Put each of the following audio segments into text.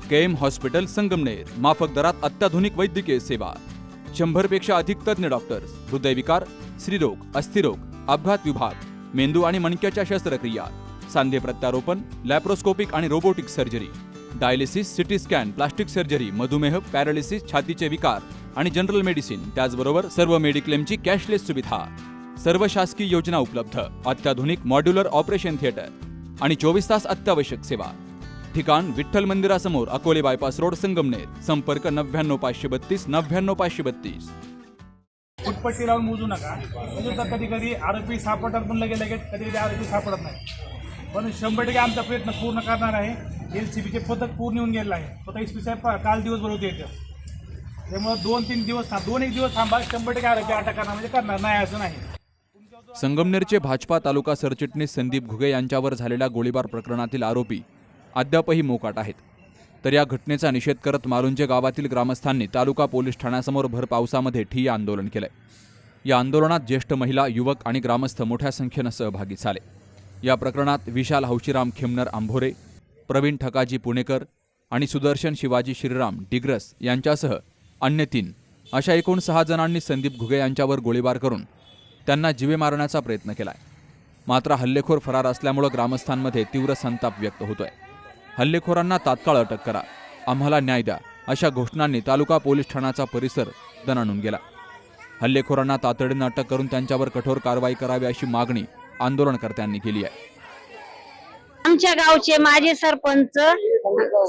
KM hospital Sangamner, माफक दरात अत्याधुनिक वैद्यकीय सेवा, 100 पेक्षा अधिक तज्ञ डॉक्टर्स, हृदयविकार, स्त्रीरोग, अस्थिरोग, अपघात विभाग, मेंदू आणि मणक्याच्या शस्त्रक्रिया, सांधे प्रत्यारोपण, लॅप्रोस्कोपिक आणि robotic surgery, dialysis, CT scan, plastic surgery, मधुमेह, पॅरालिसिस, छातीचे विकार आणि जनरल मेडिसिन, त्याचबरोबर सर्व मेडिक्लेमची कॅशलेस सुविधा, सर्व शासकीय योजना उपलब्ध, अत्याधुनिक मॉड्युलर ऑपरेशन थिएटर आणि 24 तास अत्यावश्यक सेवा. ठिकाण विठ्ठल मंदिरासमोर, अकोले बायपास रोड, संगमनेर. संपर्क 99 532 99 532. फुटपट्टी लावून मोजू नका. म्हणजे कधी कधी आरोपी सापडतात पण लगेच कधी कधी आरोपी सापडत नाही. पण 100% आमचा प्रयत्न पूर्ण करणार आहे. LCBचे पथक पूर्ण येऊन गेलेलं आहे. स्वतः SP साहेब काल दिवसभर होते येतं. त्यामुळे 2-3 दिवस थांबा 100% आरोपी अटक करणार म्हणजे करणार नाही असं नाही. संगमनेरचे भाजपा तालुका सरचिटणीस संदीप घुगे यांच्यावर झालेल्या गोळीबार प्रकरणातील आरोपी अद्यापही मोकाट आहेत. तर या घटनेचा निषेध करत मालुंजे गावातील ग्रामस्थांनी तालुका पोलीस ठाण्यासमोर भर पावसामध्ये ठिय्या आंदोलन केलंय. या आंदोलनात ज्येष्ठ महिला, युवक आणि ग्रामस्थ मोठ्या संख्येनं सहभागी झाले. या प्रकरणात विशाल हौशीराम खेमनर आंभोरे, प्रवीण ठकाजी पुणेकर आणि सुदर्शन शिवाजी श्रीराम डिग्रस यांच्यासह अन्य 3 अशा एकूण 6 जणांनी संदीप घुगे यांच्यावर गोळीबार करून त्यांना जीवे मारण्याचा प्रयत्न केलाय. मात्र हल्लेखोर फरार असल्यामुळे ग्रामस्थांमध्ये तीव्र संताप व्यक्त होतोय. हल्लेखोरांना तात्काळ अटक करा, आम्हाला न्याय द्या अशा घोषणांनी तालुका पोलीस ठाण्याचा परिसर दणाणून गेला. हल्लेखोरांना तातडीनं अटक करून त्यांच्यावर कठोर कारवाई करावी अशी मागणी आंदोलनकर्त्यांनी केली आहे. आमच्या गावचे माजी सरपंच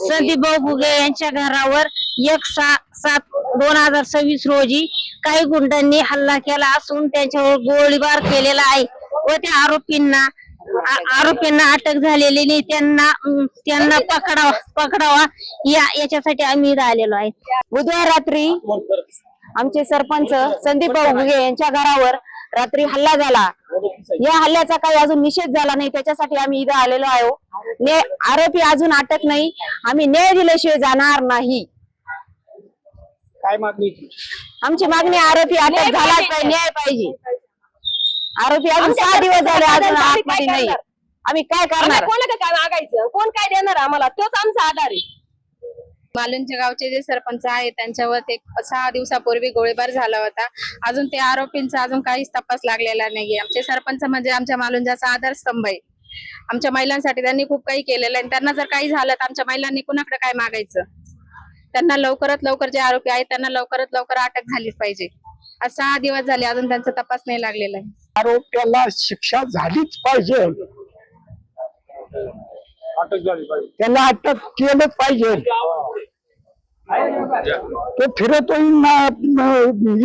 संदीप घुगे यांच्या घरावर 1/7/2026 रोजी काही गुंडांनी हल्ला केला असून त्यांच्यावर गोळीबार केलेला आहे व त्या आरोपींना अटक झालेली नाही. त्यांना पकडावा याच्यासाठी आम्ही इथं आलेलो आहे. बुधवार रात्री आमचे सरपंच संदीप घुगे यांच्या घरावर रात्री हल्ला झाला. या हल्ल्याचा काही अजून निषेध झाला नाही, त्याच्यासाठी आम्ही इथं आलेलो आहोत. आरोपी अजून अटक नाही. आम्ही न्याय दिल्याशिवाय जाणार नाही. काय मागणी? आमची मागणी आरोपी अटक झालाच पाहिजे, न्याय पाहिजे. आरोपी अजून 6 दिवस झाले अजून आतमध्ये नाही. आम्ही काय करणार? कोणाला काय मागायचं? कोण काय देणार आम्हाला? तोच आमचा आधार आहे. मालुंजे गावचे जे सरपंच आहेत त्यांच्यावर 6 दिवसापूर्वी गोळीबार झाला होता. अजून ते आरोपींचा अजून काहीच तपास लागलेला नाहीये. आमचे सरपंच म्हणजे आमच्या मालुंजाचा आधारस्तंभ आहे. आमच्या महिलांसाठी त्यांनी खूप काही केलेलं आहे. त्यांना जर काही झालं तर आमच्या महिलांनी कुणाकडे काय मागायचं? त्यांना लवकरात लवकर जे आरोपी आहेत त्यांना लवकरात लवकर अटक झालीच पाहिजे. आज 6 दिवस झाले अजून त्यांचा तपास नाही लागलेला आहे. आरोपीला शिक्षा झालीच पाहिजे. त्याला अटक केलंच पाहिजे. तो फिरतोय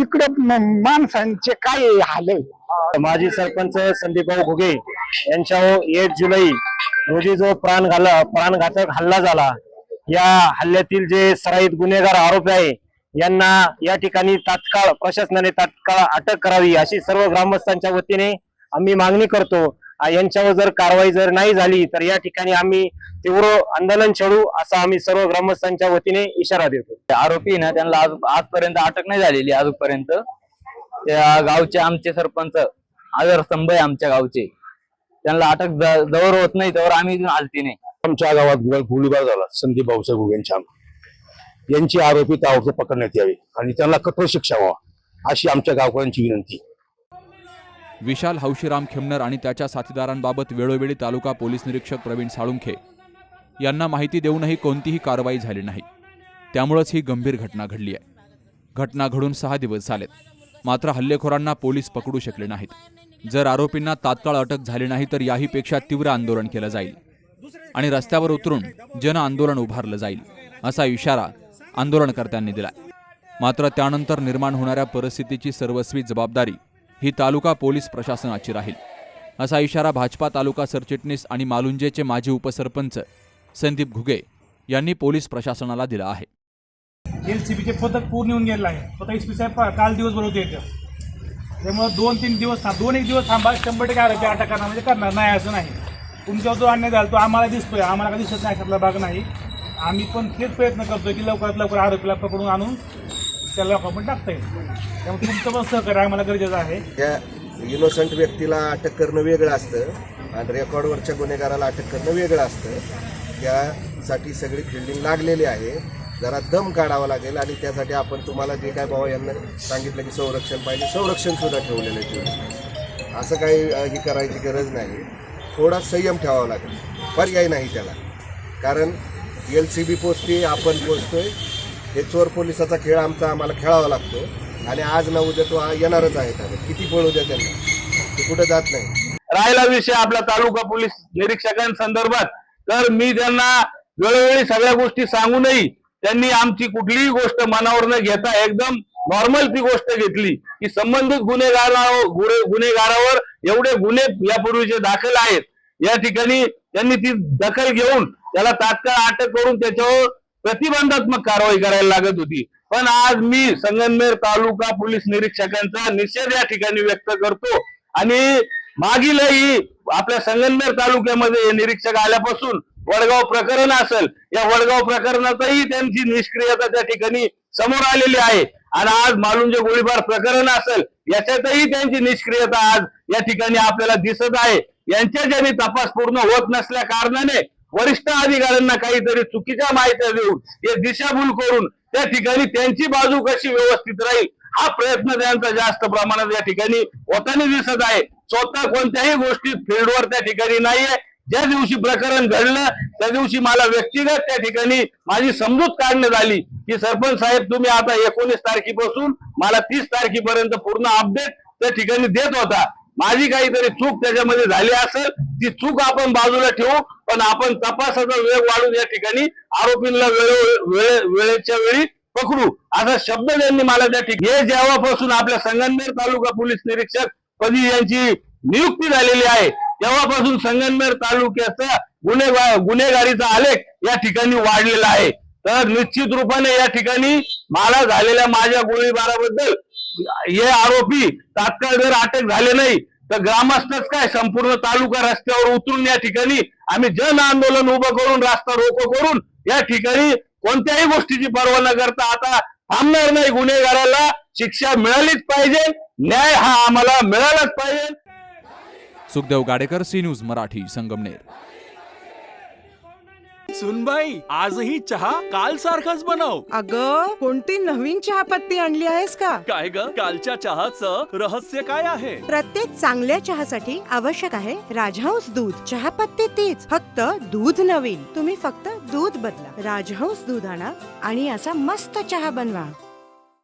इकडे माणसांचे काय हाल. माजी सरपंच संदीप घुगे यांच्यावर 8 जुलै रोजी जो प्राणघातक हल्ला झाला, या हल्ल्यातील जे सराईत गुन्हेगार आरोपी आहे यांना या ठिकाणी प्रशासनाने तात्काळ अटक करावी अशी सर्व ग्रामस्थांच्या वतीने आम्ही मागणी करतो. यांच्यावर जर कारवाई नाही झाली तर या ठिकाणी आम्ही तीव्र आंदोलन छेडू असा आम्ही सर्व ग्रामस्थांच्या वतीने इशारा देतो. आरोपी ना त्यांना आजपर्यंत अटक नाही झालेली. आजपर्यंत त्या गावचे आमचे सरपंच आधारस्तंभ आहे आमच्या गावचे, त्यांना अटक जवळ होत नाही त्यावर आम्ही इथून हलती नाही. आमच्या गावात गोळीबार झाला संदीप भाऊसाहेब घुगे यांची आरोपी ताबडतोब पकडण्यात यावी आणि त्यांना कठोर शिक्षा व्हावा अशी आमच्या गावकऱ्यांची विनंती. विशाल हौशीराम खेमनर आणि त्याच्या साथीदारांबाबत वेळोवेळी तालुका पोलीस निरीक्षक प्रवीण साळुंखे यांना माहिती देऊनही कोणतीही कारवाई झाली नाही. त्यामुळेच ही गंभीर घटना घडली आहे. घटना घडून 6 दिवस झालेत, मात्र हल्लेखोरांना पोलीस पकडू शकले नाहीत. जर आरोपींना तात्काळ अटक झाली नाही तर याहीपेक्षा तीव्र आंदोलन केलं जाईल आणि रस्त्यावर उतरून जन आंदोलन उभारलं जाईल असा इशारा आंदोलनकर्त्यांनी दिला. मात्र त्यानंतर निर्माण होणाऱ्या परिस्थितीची सर्वस्वी जबाबदारी ही तालुका पोलीस प्रशासनाची राहील असा इशारा भाजपा तालुका सरचिटणीस आणि मालुंजेचे माजी उपसरपंच संदीप घुगे यांनी पोलीस प्रशासनाला दिला आहे. LCBचे पथक पूर्ण येऊन गेलेलं आहे. स्वतः SP साहेब काल दिवसभर होते येतं. त्यामुळे 2-3 दिवस थांबा 100% आरोपी अटक करणार म्हणजे करणार नाही असं नाही. तुमच्यावर जो अन्याय झाला तो आम्हाला दिसतोय, आम्हाला काही दिसत नाही अशातला भाग नाही. आम्ही पण तेच प्रयत्न करतोय की लवकरात लवकर आरोपीला पकडून आणून त्याला आपण टाकता येईल. त्यामुळे तुमचं पण सहकार्य आम्हाला गरजेचं आहे. त्या इनोसंट व्यक्तीला अटक करणं वेगळं असतं आणि रेकॉर्डवरच्या गुन्हेगाराला अटक करणं वेगळं असतं. त्या साठी सगळी फिल्डिंग लागलेली आहे. जरा दम काढावा लागेल आणि त्यासाठी आपण तुम्हाला जे काय बाबा यांना सांगितलं की संरक्षण पाहिजे, संरक्षणसुद्धा ठेवलेलं आहे 24 तास. असं काही ही करायची गरज नाही. थोडा संयम ठेवावा लागेल, पर्याय नाही त्याला. कारण LCB पोचते, आपण पोचतोय. हे चोर पोलिसाचा खेळ आम्हाला खेळावा लागतो आणि आज ना उद्या तो येणारच आहे. किती पळू द्या त्यांना, ते कुठं जात नाही. राहिला विषय आपला तालुका पोलीस निरीक्षकांसंदर्भात, तर मी त्यांना वेळोवेळी सगळ्या गोष्टी सांगूनही त्यांनी आमची कुठलीही गोष्ट मनावर न घेता एकदम नॉर्मल ती गोष्ट घेतली की संबंधित गुन्हेगारावर एवढे गुन्हे यापूर्वीचे दाखल आहेत. या ठिकाणी त्यांनी ती दखल घेऊन त्याला तात्काळ अटक करून त्याच्यावर प्रतिबंधात्मक कारवाई करायला लागत होती. पण आज मी संगमनेर तालुका पोलीस निरीक्षकांचा निषेध या ठिकाणी व्यक्त करतो आणि मागीलही आपल्या संगमनेर तालुक्यामध्ये निरीक्षक आल्यापासून वडगाव प्रकरण असेल, या वडगाव प्रकरणातही त्यांची निष्क्रियता त्या ठिकाणी समोर आलेली आहे आणि आज मालुंजे गोळीबार प्रकरण असेल याच्यातही त्यांची निष्क्रियता आज या ठिकाणी आपल्याला दिसत आहे. यांच्या ज्यांनी तपास पूर्ण होत नसल्या कारणाने वरिष्ठ अधिकाऱ्यांना काहीतरी चुकीच्या माहिती देऊन हे दिशाभूल करून त्या ठिकाणी त्यांची बाजू कशी व्यवस्थित राहील हा प्रयत्न त्यांचा जास्त प्रमाणात या ठिकाणी होताना दिसत आहे. स्वतः कोणत्याही गोष्टी फील्डवर त्या ठिकाणी नाहीये. ज्या दिवशी प्रकरण घडलं त्या दिवशी मला व्यक्तिगत त्या ठिकाणी माझी समजूत काढण्यात आली की सरपंच साहेब तुम्ही आता 19 तारखेपासून मला 30 तारखेपर्यंत पूर्ण अपडेट त्या ठिकाणी देत होता. माझी काहीतरी चूक त्याच्यामध्ये झाली असेल, ती चूक आपण बाजूला ठेवू, पण आपण तपासाचा वेग वाढून या ठिकाणी आरोपींना वेळेच्या वेळी पकडू असा शब्द त्यांनी मला त्या ठिकाणी. हे जेव्हापासून आपल्या संगमनेर तालुका पोलीस निरीक्षक पदी यांची नियुक्ती झालेली आहे तेव्हापासून संगमनेर तालुक्याचा गुन्हेगारीचा आलेख या ठिकाणी वाढलेला आहे. तर निश्चित रूपाने या ठिकाणी मला झालेल्या माझ्या गोळीबाराबद्दल हे आरोपी तात्काळ जर अटक झाले नाही तर ग्रामस्थच काय संपूर्ण तालुका रस्त्यावर उतरून या ठिकाणी आम्ही जन आंदोलन उभं करून रास्ता रोको करून या ठिकाणी कोणत्याही गोष्टीची पर्वा न करता आता थांबणार नाही. गुन्हेगाराला शिक्षा मिळालीच पाहिजे, न्याय हा आम्हाला मिळालाच पाहिजे. Sukhdev Gadekar, C news Marathi, Sangamner. सुनबाई आजही चहा काल सारखाच बनव. अगं कोणती नवीन चहापत्ती आणली आहेस का? काय ग, कालच्या चहाचं रहस्य काय आहे? प्रत्येक चांगल्या चहासाठी आवश्यक आहे राजहंस दूध. चहापत्ती तीच, फक्त दूध नवीन. तुम्ही फक्त दूध बदला. राजहंस दूध आणा आणि असा मस्त चहा बनवा.